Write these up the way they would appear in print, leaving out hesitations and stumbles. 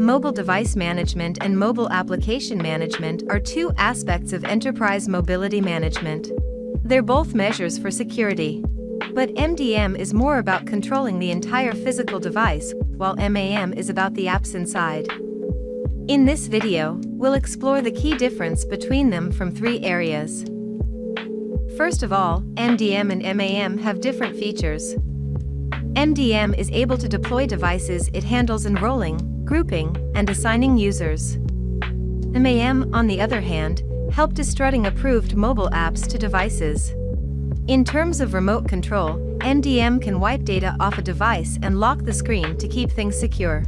Mobile device management and mobile application management are two aspects of enterprise mobility management. They're both measures for security. But MDM is more about controlling the entire physical device, while MAM is about the apps inside. In this video, we'll explore the key difference between them from three areas. First of all, MDM and MAM have different features. MDM is able to deploy devices. It handles enrolling, grouping, and assigning users. MAM, on the other hand, help distributing approved mobile apps to devices. In terms of remote control, MDM can wipe data off a device and lock the screen to keep things secure.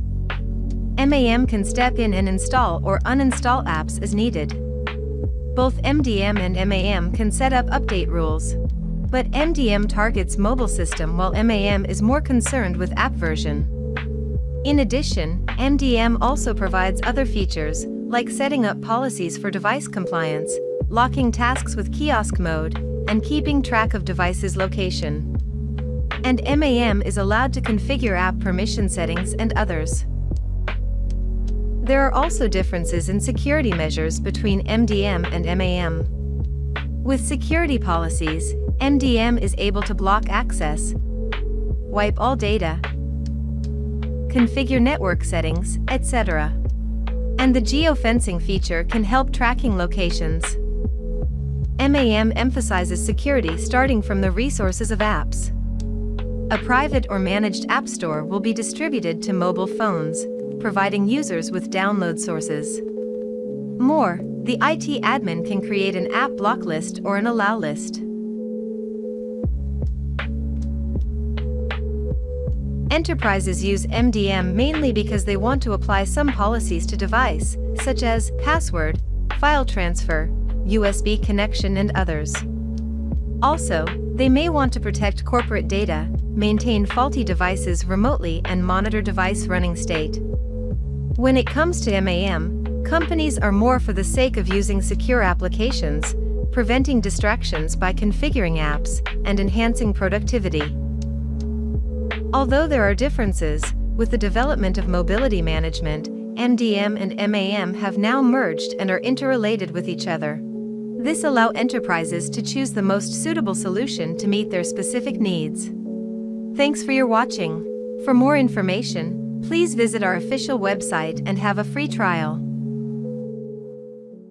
MAM can step in and install or uninstall apps as needed. Both MDM and MAM can set up update rules. But MDM targets mobile system while MAM is more concerned with app version. In addition, MDM also provides other features, like setting up policies for device compliance, locking tasks with kiosk mode, and keeping track of devices' location. And MAM is allowed to configure app permission settings and others. There are also differences in security measures between MDM and MAM. With security policies, MDM is able to block access, wipe all data, configure network settings, etc. And the geofencing feature can help tracking locations. MAM emphasizes security starting from the resources of apps. A private or managed app store will be distributed to mobile phones, providing users with download sources. More, the IT admin can create an app block list or an allow list. Enterprises use MDM mainly because they want to apply some policies to device, such as password, file transfer, USB connection, and others. Also, they may want to protect corporate data, maintain faulty devices remotely, and monitor device running state. When it comes to MAM, companies are more for the sake of using secure applications, preventing distractions by configuring apps, and enhancing productivity. Although there are differences, with the development of mobility management, MDM and MAM have now merged and are interrelated with each other. This allows enterprises to choose the most suitable solution to meet their specific needs. Thanks for your watching. For more information, please visit our official website and have a free trial.